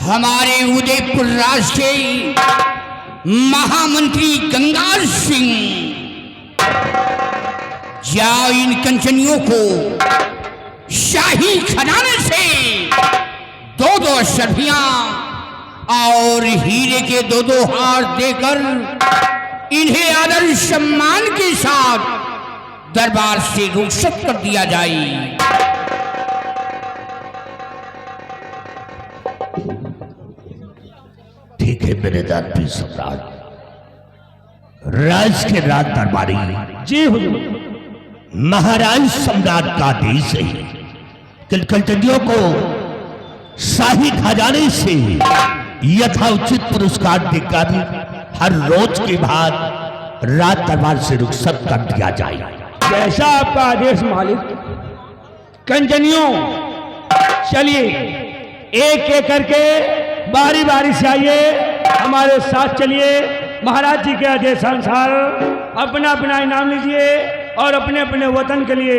हमारे उदयपुर राज के महामंत्री गंगा सिंह जाओ इन कंचनियों को शाही खजाने से 2-2 अशर्फियां और हीरे के 2-2 हार देकर इन्हें आदर सम्मान के साथ दरबार से रुखसत कर दिया जाए। ठीक है मेरे दानवीर सम्राट, राज के राज दरबारी जी हुजूर। महाराज सम्राट का आदेश है कि कंचनियों को शाही खजाने से यथाउचित पुरस्कार देकर हर रोज के बाद राज दरबार से रुखसत कर दिया जाए। जैसा आपका आदेश मालिक। कंचनियों चलिए एक एक करके बारी बारी से आइए, हमारे साथ चलिए। महाराज जी के आदेशानुसार अपना अपना इनाम लीजिए और अपने अपने वतन के लिए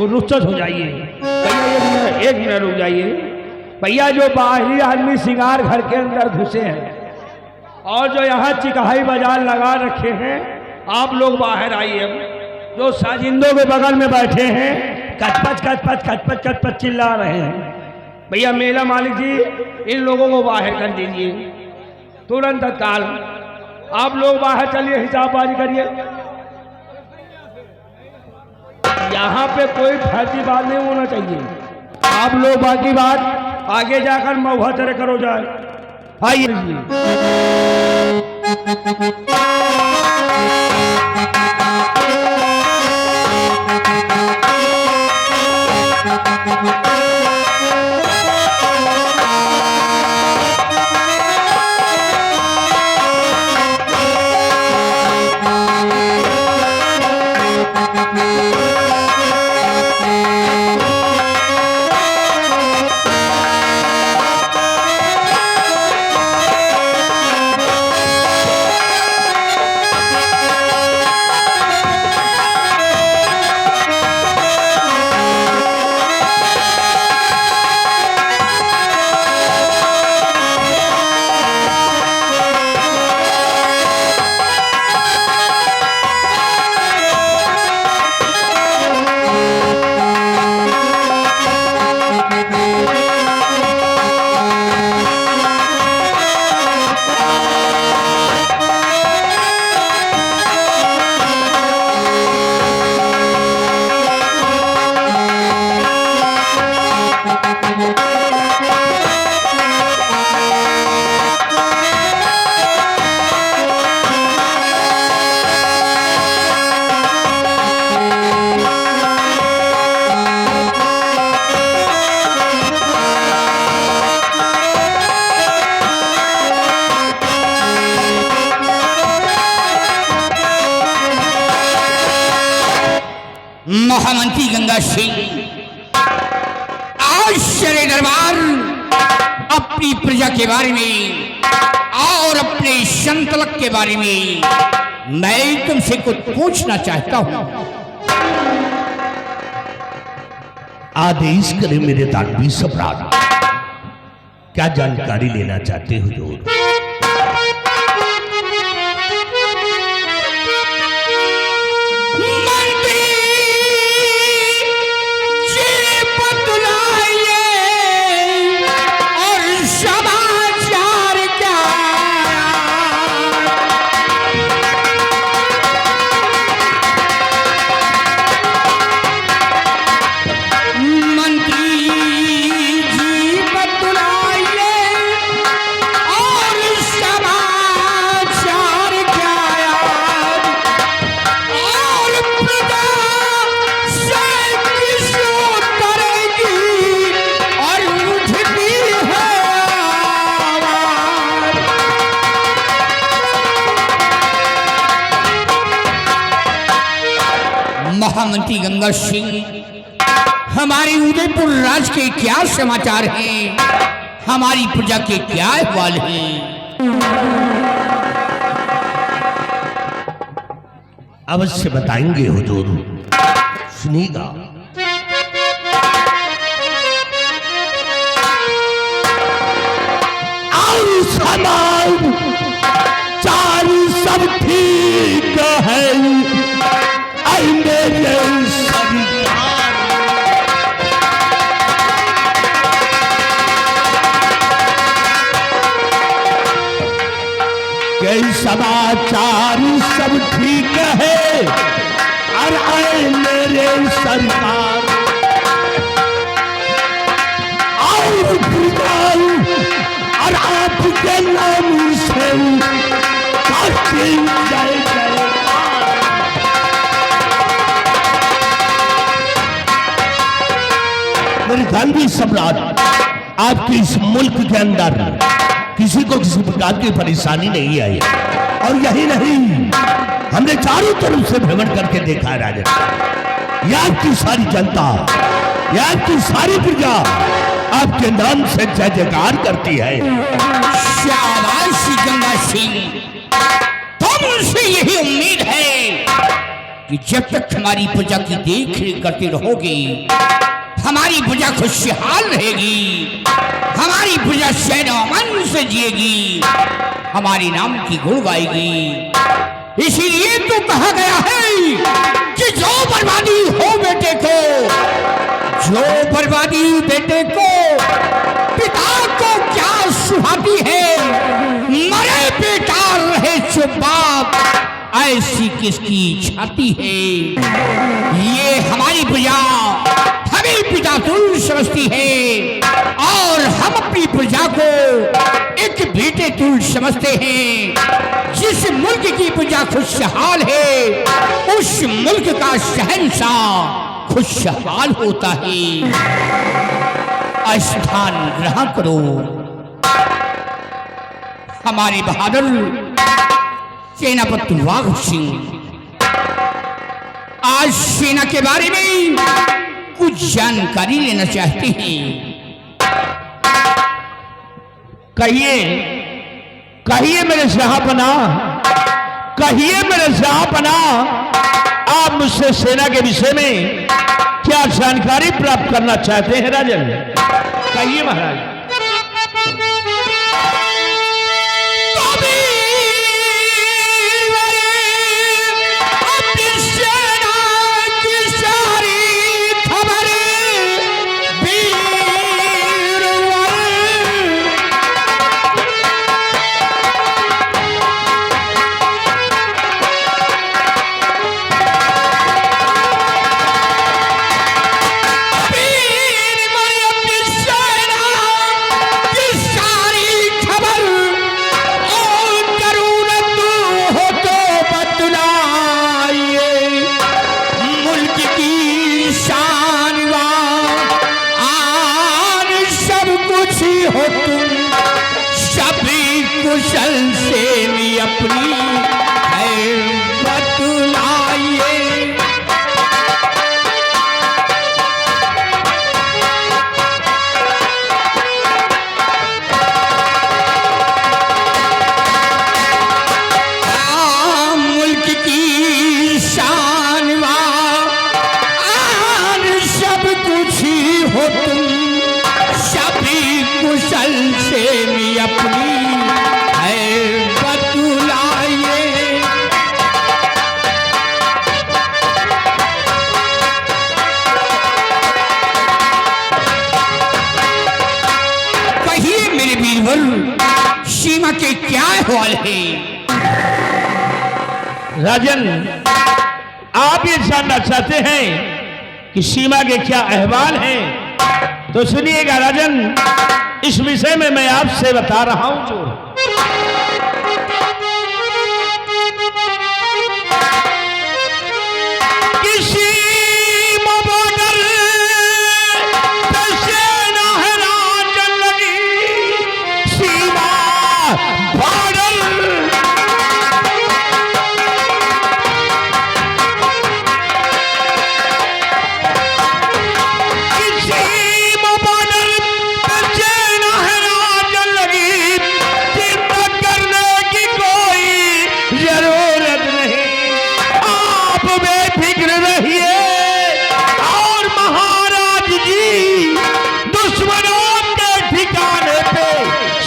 रुखसत हो जाइए। भैया एक मिनट रुक जाइए। भैया जो बाहरी आदमी श्रृंगार घर के अंदर घुसे हैं और जो यहाँ चिकाई बाजार लगा रखे हैं, आप लोग बाहर आइए। जो साजिंदों के बगल में बैठे हैं कचपच कचपच कचपच कचपच चिल्ला रहे हैं, भैया मेला मालिक जी इन लोगों को बाहर कर दीजिए तुरंत तत्काल। आप लोग बाहर चलिए, हिसाबबाजी करिए। यहाँ पे कोई फर्जी बात नहीं होना चाहिए। आप लोग बाकी बात आगे जाकर मौका तरह करो जाए। आइए महामंत्री गंगा सिंह आश्चर्य दरबार अपनी प्रजा के बारे में और अपने संतलक के बारे में मैं तुमसे कुछ पूछना चाहता हूं। आदेश करें मेरे दानवीर सम्राट, क्या जानकारी लेना चाहते हो हुजूर? महामंत्री गंगा सिंह, हमारे उदयपुर राज के क्या समाचार हैं? हमारी प्रजा के क्या अहवाल हैं? अवश्य बताएंगे हुजूर, सुनिएगा। और समाज चार सब ठीक है, ऐ मेरे सरकार। के समाचार सब ठीक है और ऐ मेरे सरकार। और फिजाल और आपके नाम से जय जयकार। मेरे गांधी सम्राट, आपके इस मुल्क के अंदर किसी को किसी प्रकार की परेशानी नहीं आई, और यही नहीं, हमने चारों तरफ से भ्रमण करके देखा है राजन, यहाँ की सारी जनता, यहाँ की सारी प्रजा आपके नाम से जय जयकार करती है। शाबाश गंगा सिंह, तुमसे यही उम्मीद है कि जब तक हमारी प्रजा की देख रेख करते रहोगे, हमारी प्रजा खुशहाल रहेगी, हमारी प्रजा शैन अमन से जिएगी, हमारे नाम की गुण गाएगी। इसीलिए तो कहा गया है कि जो बर्बादी हो बेटे को, जो बर्बादी बेटे को, पिता को क्या सुहाती है, मरे बेटा रहे चुप बाप, ऐसी किसकी छाती है। ये हमारी प्रजा हमें पिता तुल्य समझती है, और हम अपनी प्रजा को एक बेटे तुल्य समझते हैं। जिस मुल्क की प्रजा खुशहाल है, उस मुल्क का शहंशाह खुशहाल होता है। स्थान ग्रहण करो हमारे बहादुर सेनापति वाघ सिंह। आज सेना के बारे में कुछ जानकारी लेना चाहते हैं। कहिए कहिए मेरे शाहपना, कहिए मेरे शाहपना, आप मुझसे सेना के विषय में क्या जानकारी प्राप्त करना चाहते हैं राजन? कहिए महाराज। कुशल से भी अपनी है बतलाइए। मुल्क की शान आन सब कुछ ही हो तुम, सभी कुशल से भी अपनी सीमा के क्या हाल है? राजन, आप ये जानना चाहते हैं कि सीमा के क्या अहवाल हैं, तो सुनिएगा राजन, इस विषय में मैं आपसे बता रहा हूं। जो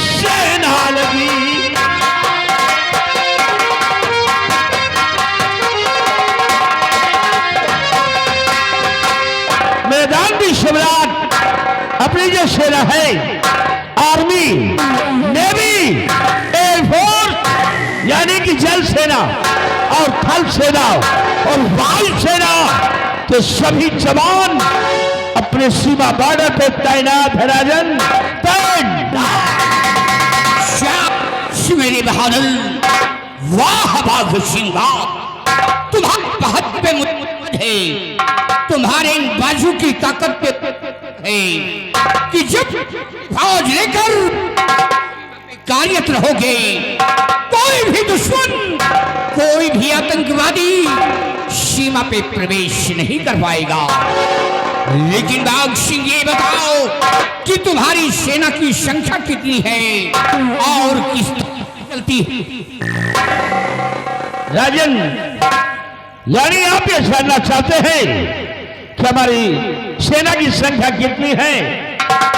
सेना लगी। मैदान की सम्राट अपनी जो सेना है, आर्मी, नेवी, एयरफोर्स यानी कि जल सेना और थल सेना और वायु सेना के सभी जवान अपने सीमा बॉर्डर पे तैनात है राजन, शाबाश मेरे बहादुर, वाह बाघ सिंह वाह, तुम्हारी बहत पे मुझ है, तुम्हारे इन बाजू की ताकत पे है कि जब फौज लेकर कार्यरत रहोगे, कोई भी दुश्मन, कोई भी आतंकवादी सीमा पे प्रवेश नहीं कर पाएगा। लेकिन बाघ सिंह ये बताओ कि तुम्हारी सेना की संख्या कितनी है और किस तरह चलती है? राजन, यानी आप ये जानना चाहते हैं कि हमारी सेना की संख्या कितनी है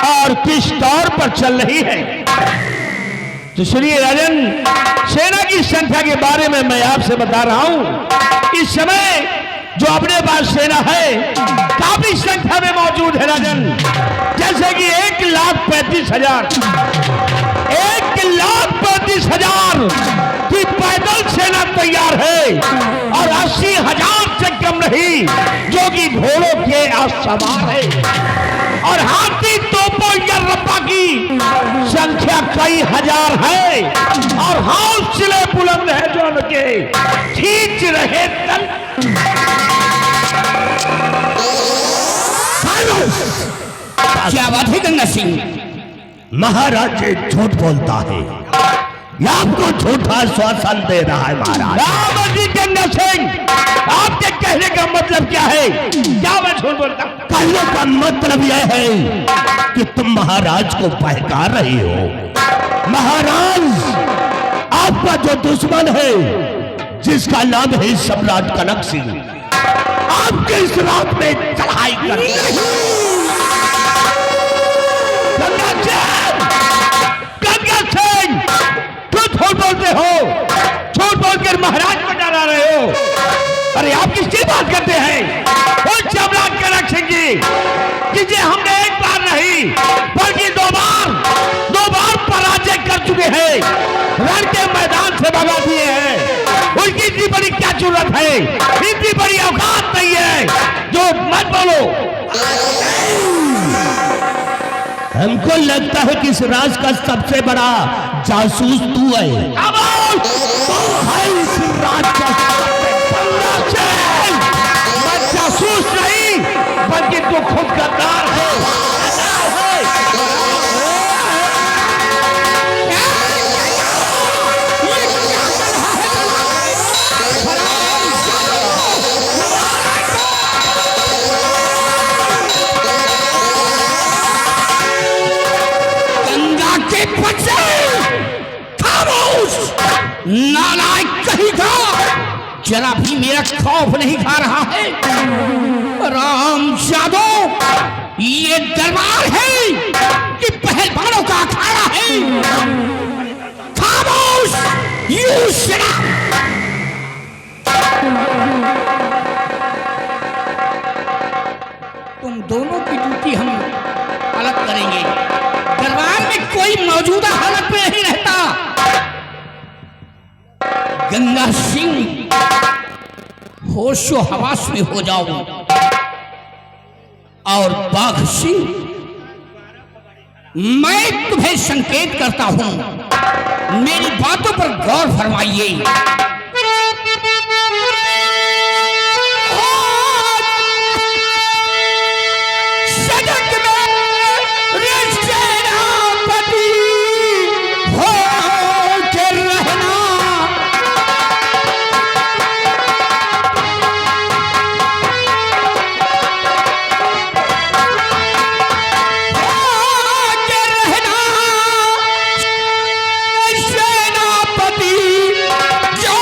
और किस तौर पर चल रही है? तो सुनिए राजन, सेना की संख्या के बारे में मैं आपसे बता रहा हूं। इस समय जो अपने पास सेना है काफी संख्या में मौजूद है राजन, जैसे कि 1,35,000 की पैदल सेना तैयार है और 80,000 से कम नहीं जो कि घोड़ों के सवार है, और हाथी तोपों या रप्पा की संख्या कई हजार है, और हौसले बुलंद है जो उनके खींच रहे तल। क्या बात है गंगा सिंह? महाराज ये झूठ बोलता है, ये आपको झूठा आश्वासन दे रहा है महाराज। राम जी गंगा सिंह, आपके कहने का मतलब क्या है? क्या मैं झूठ बोलता? कहने का मतलब यह है कि तुम महाराज को बहका रही हो। महाराज, आपका जो दुश्मन है जिसका नाम है सम्राट कनक सिंह, आपके इस रात में चढ़ाई कर झूठ बोलते हो, झूठ बोलकर महाराज को डरा रहे हो। अरे आप किसकी बात करते हैं? सम्राट कनक सिंह जी, जिसे हमने एक बार नहीं बल्कि दो बार पराजय कर चुके हैं, रण के मैदान से भगा दिए हैं। उनकी इतनी बड़ी क्या जरूरत है? इतनी बड़ी औकात नहीं है जो मत बोलो। हमको लगता है कि इस राज का सबसे बड़ा जासूस तू है। तू है इस राज का जासूस नहीं, बल्कि तू खुद गद्दार है। नालायक कहीं का जरा भी मेरा खौफ नहीं खा रहा है। राम जादव, ये दरबार है कि पहलवानों का अखाड़ा है? खामोश, यू शट अप। तुम दोनों की ड्यूटी हम अलग करेंगे। दरबार में कोई मौजूदा हालत में नहीं रहता। गंगा सिंह, होशो हवास में हो जाओ, और बाघ सिंह, मैं तुम्हें संकेत करता हूं, मेरी बातों पर गौर फरमाइए। जो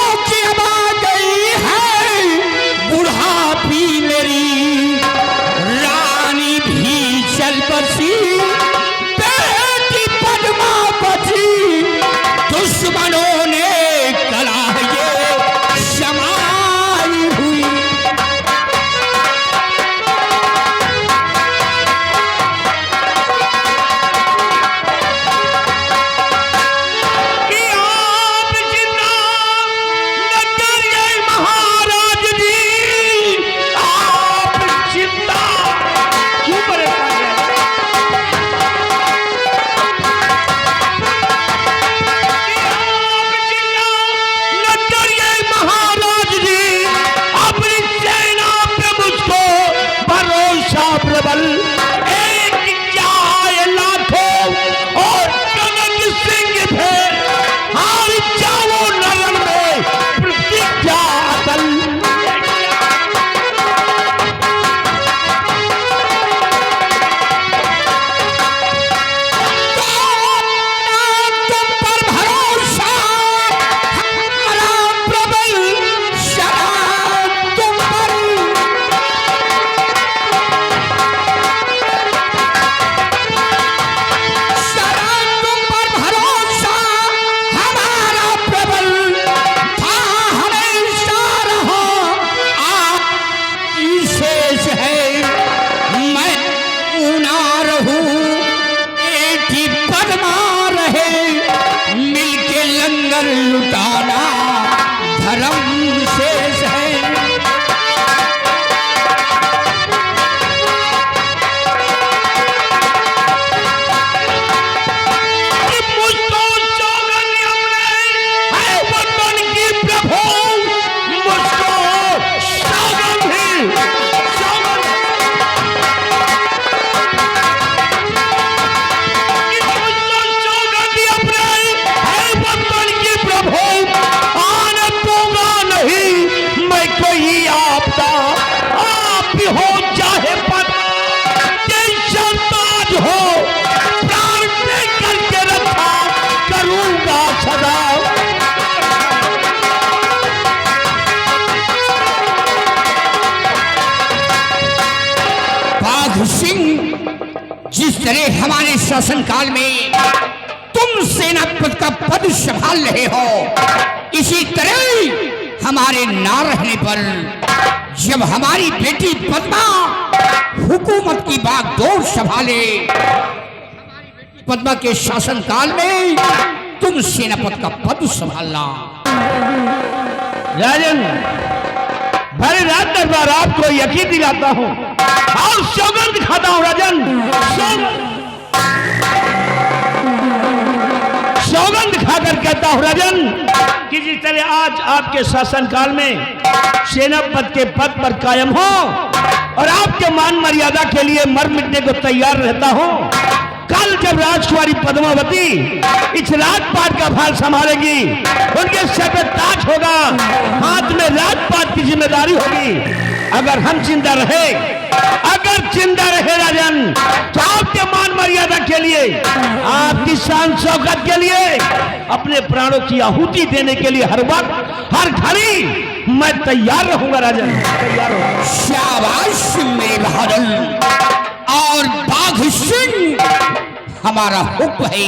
पाप हो चाहे पद जैसा ताज हो, प्राण दे करके रखा करूंगा सदा। बाघ सिंह, जिस तरह हमारे शासनकाल में तुम सेनापति का पद संभाल रहे हो, इसी तरह हमारे ना रहने पर जब हमारी बेटी पद्मा हुकूमत की बागडोर संभाले, पद्मा के शासनकाल में तुम सेनापति का पद संभालना। राजन, भरे रात दरबार आपको यकीन दिलाता हूं और सौगंध खाता हूं राजन, सौगंध खाकर कहता हूं राजन कि जिस तरह आज आपके शासनकाल में सेनापति के पद पर कायम हो और आपके मान मर्यादा के लिए मर मिटने को तैयार रहता हूं, कल जब राजकुमारी पद्मावती इस राजपाट का भार संभालेगी, उनके सर पे ताज होगा, हाथ में राजपाट की जिम्मेदारी होगी। अगर हम जिंदा रहे, अगर जिंदा रहे राजन, तो आपके मान मर्यादा के लिए, आपकी शान शौकत के लिए, अपने प्राणों की आहुति देने के लिए हर वक्त हर घड़ी मैं तैयार रहूंगा राजन, तैयार रहूंगा। शाबाश मेरे बहादुर। और बाघ सिंह, हमारा हुक्म है,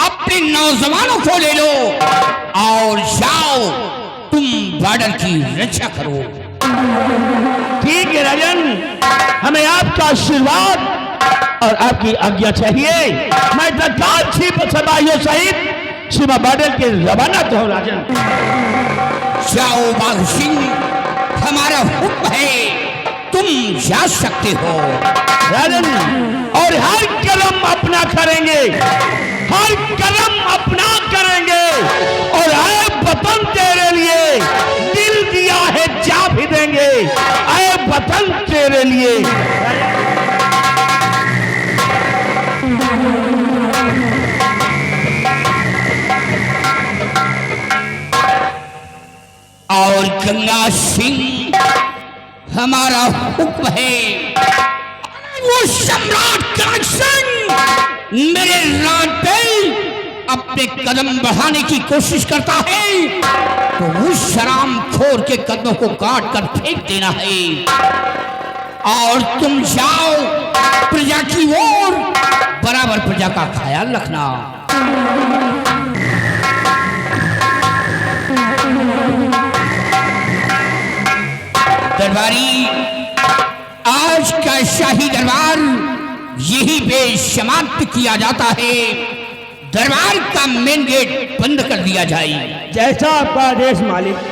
अपने नौजवानों को ले लो और जाओ, तुम बॉर्डर की रक्षा करो। ठीक है राजन, हमें आपका आशीर्वाद और आपकी आज्ञा चाहिए। मैं तत्काल छिप सवाइयों सहित सीमा बॉर्डर के रवाना तो राजन। जाओ बाघ सिंह, हमारा हुक्म है, तुम जा सकते हो राजन। और हर कदम अपना करेंगे, हर कदम अपना करेंगे, और आए वतन तेरे लिए दिल दिया है जा भी देंगे, आए वतन तेरे लिए। और गंगा सिंह, हमारा हुक्म है, वो सम्राट कांग सिंह मेरे राज पे अपने कदम बढ़ाने की कोशिश करता है, तो उस शराबखोर के कदमों को काट कर फेंक देना है। और तुम जाओ प्रजा की ओर, बराबर प्रजा का ख्याल रखना। दरबारी, आज का शाही दरबार यही पे समाप्त किया जाता है। दरबार का मेन गेट बंद कर दिया जाए। जैसा आपका आदेश मालिक।